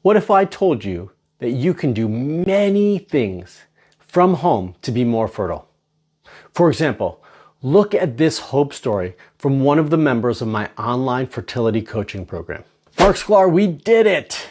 What if I told you that you can do many things from home to be more fertile? For example, look at this hope story from one of the members of my online fertility coaching program. Mark Sklar, we did it!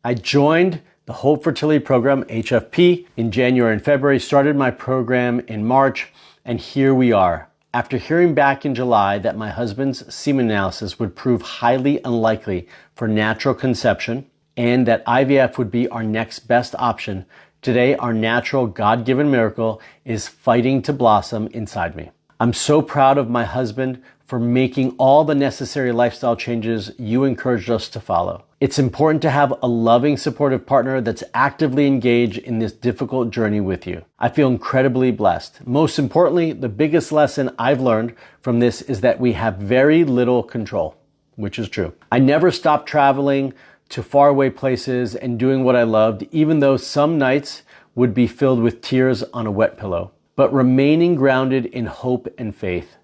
I joined the Hope Fertility Program, HFP, in January and February, started my program in March, and here we are. After hearing back in July that my husband's semen analysis would prove highly unlikely for natural conception and that IVF would be our next best option, today our natural God-given miracle is fighting to blossom inside me. I'm so proud of my husband for making all the necessary lifestyle changes you encouraged us to follow. It's important to have a loving, supportive partner that's actively engaged in this difficult journey with you. I feel incredibly blessed. Most importantly, the biggest lesson I've learned from this is that we have very little control, which is true. I never stopped traveling to faraway places and doing what I loved, even though some nights would be filled with tears on a wet pillow. But remaining grounded in hope and faith,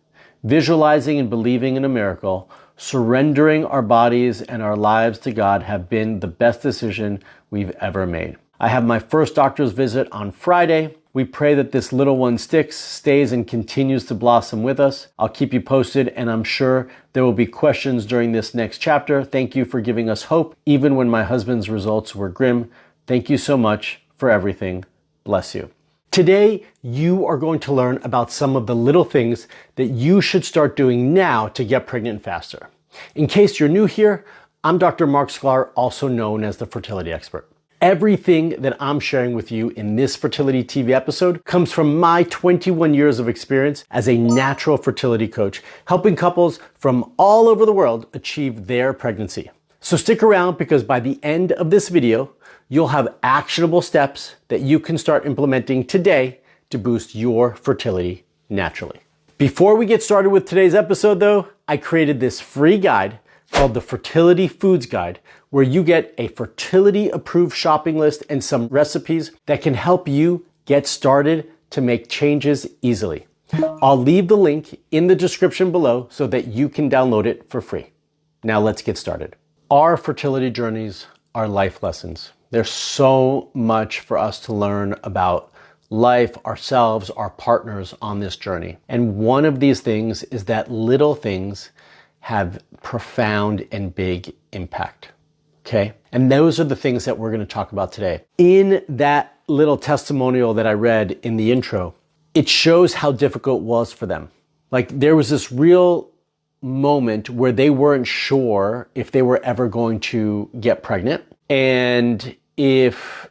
visualizing and believing in a miracle, surrendering our bodies and our lives to God have been the best decision we've ever made. I have my first doctor's visit on Friday. We pray that this little one sticks, stays, and continues to blossom with us. I'll keep you posted, and I'm sure there will be questions during this next chapter. Thank you for giving us hope, even when my husband's results were grim. Thank you so much for everything. Bless you. Today, you are going to learn about some of the little things that you should start doing now to get pregnant faster. In case you're new here, I'm Dr. Mark Sklar, also known as the fertility expert. Everything that I'm sharing with you in this Fertility TV episode comes from my 21 years of experience as a natural fertility coach, helping couples from all over the world achieve their pregnancy. So stick around, because by the end of this video, you'll have actionable steps that you can start implementing today to boost your fertility naturally. Before we get started with today's episode though, I created this free guide called the Fertility Foods Guide, where you get a fertility approved shopping list and some recipes that can help you get started to make changes easily. I'll leave the link in the description below so that you can download it for free. Now let's get started. Our fertility journeys are life lessons. There's so much for us to learn about life, ourselves, our partners on this journey. And one of these things is that little things have profound and big impact. Okay? And those are the things that we're going to talk about today. In that little testimonial that I read in the intro, it shows how difficult it was for them. Like, there was this real moment where they weren't sure if they were ever going to get pregnant, and if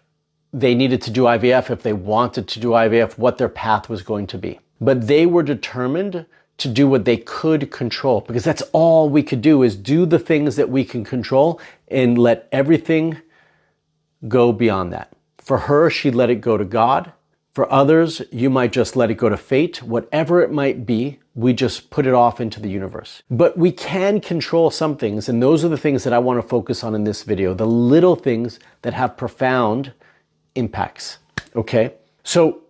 they needed to do IVF, if they wanted to do IVF, what their path was going to be. But they were determined to do what they could control, because that's all we could do, is do the things that we can control and let everything go beyond that. For her, she let it go to God. For others, you might just let it go to fate. Whatever it might be, we just put it off into the universe. But we can control some things, and those are the things that I want to focus on in this video, the little things that have profound impacts, okay? So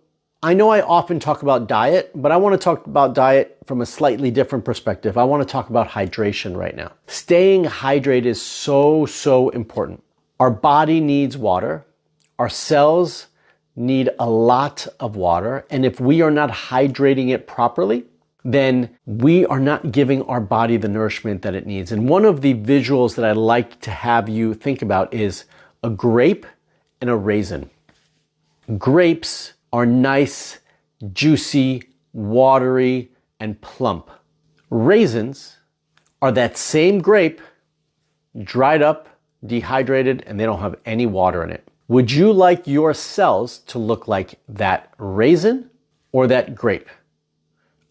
I know I often talk about diet, but I want to talk about diet from a slightly different perspective. I want to talk about hydration right now. Staying hydrated is so important. Our body needs water. Our cells need a lot of water. And if we are not hydrating it properly, then we are not giving our body the nourishment that it needs. And one of the visuals that I like to have you think about is a grape and a raisin. Grapes are nice, juicy, watery, and plump. Raisins are that same grape, dried up, dehydrated, and they don't have any water in it. Would you like your cells to look like that raisin or that grape?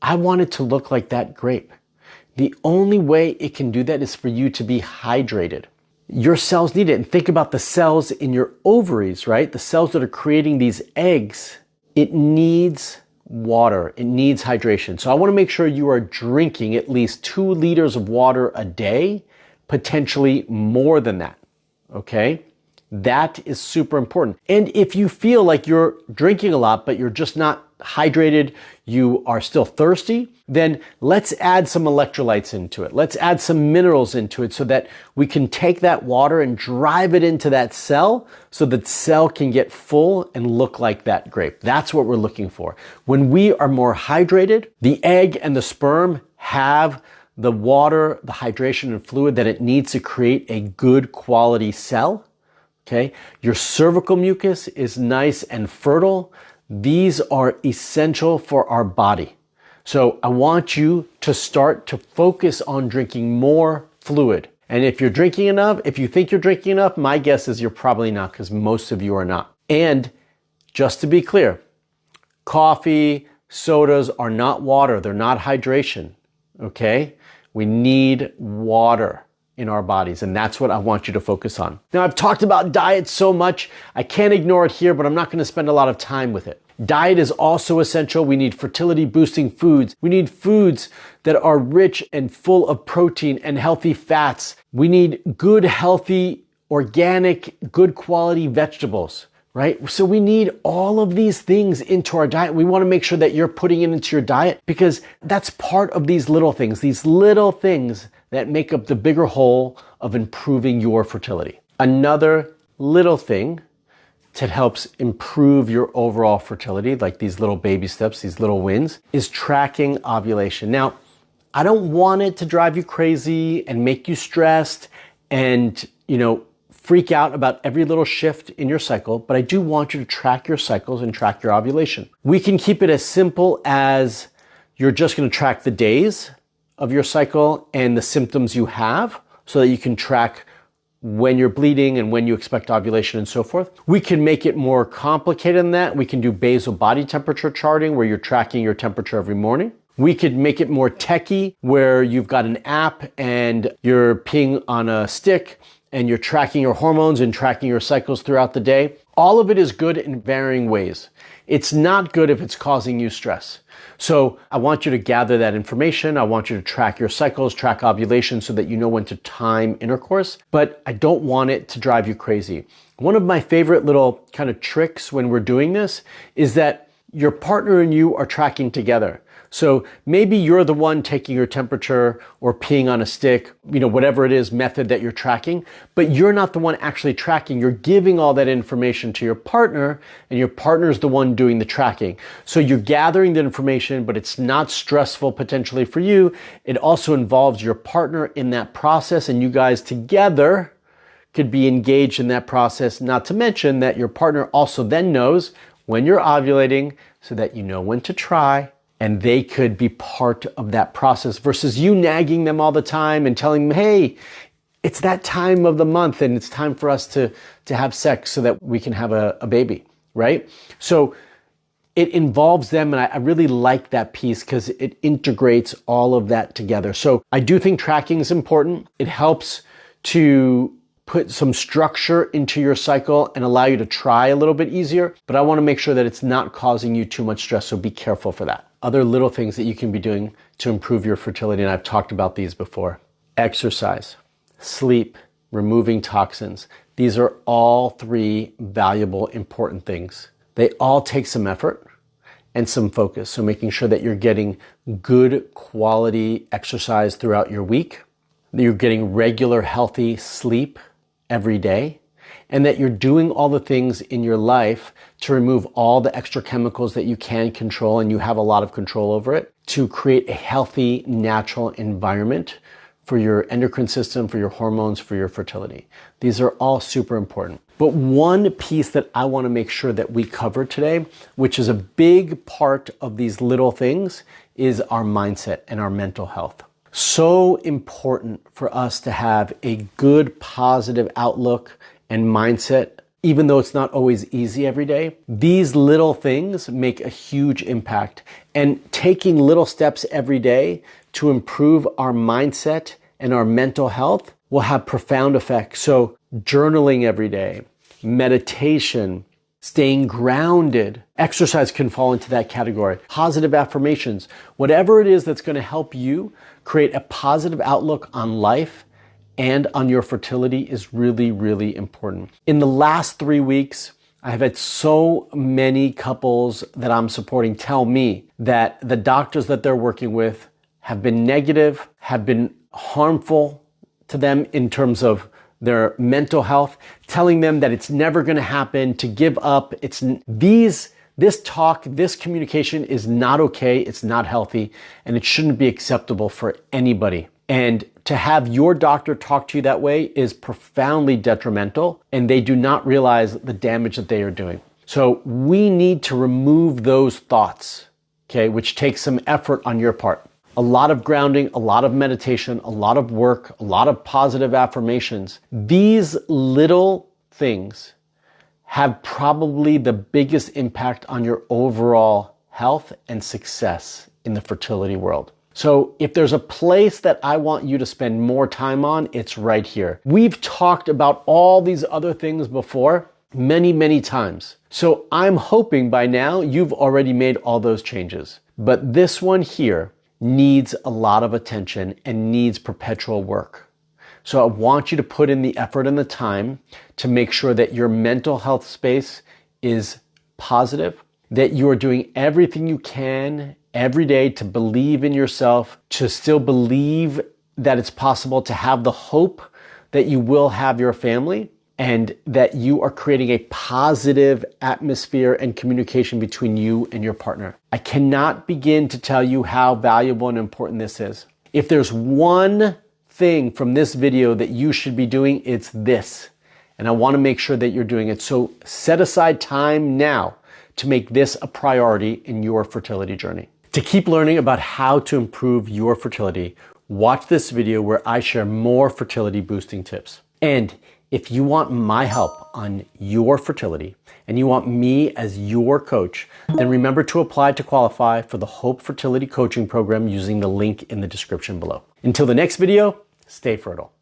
I want it to look like that grape. The only way it can do that is for you to be hydrated. Your cells need it. And think about the cells in your ovaries, right? The cells that are creating these eggs. It needs water. It needs hydration. So I want to make sure you are drinking at least 2 liters of water a day, potentially more than that. Okay? That is super important. And if you feel like you're drinking a lot, but you're just not hydrated, you are still thirsty, then let's add some electrolytes into it. Let's add some minerals into it so that we can take that water and drive it into that cell so that cell can get full and look like that grape. That's what we're looking for. When we are more hydrated, the egg and the sperm have the water, the hydration and fluid that it needs to create a good quality cell. Okay, your cervical mucus is nice and fertile. These are essential for our body. So I want you to start to focus on drinking more fluid. And if you're drinking enough, if you think you're drinking enough, my guess is you're probably not, because most of you are not. And just to be clear, coffee, sodas are not water. They're not hydration. Okay, we need water in our bodies, and that's what I want you to focus on. Now, I've talked about diet so much, I can't ignore it here, but I'm not going to spend a lot of time with it. Diet is also essential. We need fertility boosting foods. We need foods that are rich and full of protein and healthy fats. We need good, healthy, organic, good quality vegetables, right? So we need all of these things into our diet. We want to make sure that you're putting it into your diet, because that's part of these little things that make up the bigger whole of improving your fertility. Another little thing that helps improve your overall fertility, like these little baby steps, these little wins, is tracking ovulation. Now, I don't want it to drive you crazy and make you stressed and, freak out about every little shift in your cycle, but I do want you to track your cycles and track your ovulation. We can keep it as simple as you're just going to track the days of your cycle and the symptoms you have so that you can track when you're bleeding and when you expect ovulation and so forth. We can make it more complicated than that. We can do basal body temperature charting where you're tracking your temperature every morning. We could make it more techie where you've got an app and you're peeing on a stick and you're tracking your hormones and tracking your cycles throughout the day. All of it is good in varying ways. It's not good if it's causing you stress. So I want you to gather that information. I want you to track your cycles, track ovulation so that you know when to time intercourse, but I don't want it to drive you crazy. One of my favorite little kind of tricks when we're doing this is that your partner and you are tracking together. So maybe you're the one taking your temperature or peeing on a stick, whatever it is, method that you're tracking, but you're not the one actually tracking. You're giving all that information to your partner, and your partner's the one doing the tracking. So you're gathering the information, but it's not stressful potentially for you. It also involves your partner in that process, and you guys together could be engaged in that process, not to mention that your partner also then knows when you're ovulating so that you know when to try, and they could be part of that process versus you nagging them all the time and telling them, hey, it's that time of the month and it's time for us to have sex so that we can have a baby, right? So it involves them, and I really like that piece because it integrates all of that together. So I do think tracking is important. It helps to put some structure into your cycle and allow you to try a little bit easier, but I want to make sure that it's not causing you too much stress, so be careful for that. Other little things that you can be doing to improve your fertility, and I've talked about these before. Exercise, sleep, removing toxins. These are all three valuable, important things. They all take some effort and some focus. So making sure that you're getting good quality exercise throughout your week, that you're getting regular, healthy sleep every day, and that you're doing all the things in your life to remove all the extra chemicals that you can control and you have a lot of control over it, to create a healthy, natural environment for your endocrine system, for your hormones, for your fertility. These are all super important. But one piece that I want to make sure that we cover today, which is a big part of these little things, is our mindset and our mental health. So important for us to have a good, positive outlook and mindset, even though it's not always easy every day. These little things make a huge impact, and taking little steps every day to improve our mindset and our mental health will have profound effects. So journaling every day, meditation, staying grounded, exercise can fall into that category. Positive affirmations, whatever it is that's going to help you create a positive outlook on life and on your fertility is really, really important. In the last 3 weeks, I have had so many couples that I'm supporting tell me that the doctors that they're working with have been negative, have been harmful to them in terms of their mental health, telling them that it's never going to happen, to give up. This communication is not okay, it's not healthy, and it shouldn't be acceptable for anybody. And to have your doctor talk to you that way is profoundly detrimental, and they do not realize the damage that they are doing. So we need to remove those thoughts, okay, which takes some effort on your part. A lot of grounding, a lot of meditation, a lot of work, a lot of positive affirmations. These little things have probably the biggest impact on your overall health and success in the fertility world. So if there's a place that I want you to spend more time on, it's right here. We've talked about all these other things before many, many times. So I'm hoping by now you've already made all those changes. But this one here needs a lot of attention and needs perpetual work. So I want you to put in the effort and the time to make sure that your mental health space is positive, that you are doing everything you can every day to believe in yourself, to still believe that it's possible to have the hope that you will have your family, and that you are creating a positive atmosphere and communication between you and your partner. I cannot begin to tell you how valuable and important this is. If there's one thing from this video that you should be doing, it's this. And I want to make sure that you're doing it. So set aside time now to make this a priority in your fertility journey. To keep learning about how to improve your fertility, watch this video where I share more fertility boosting tips. And if you want my help on your fertility and you want me as your coach, then remember to apply to qualify for the Hope Fertility Coaching Program using the link in the description below. Until the next video, stay fertile.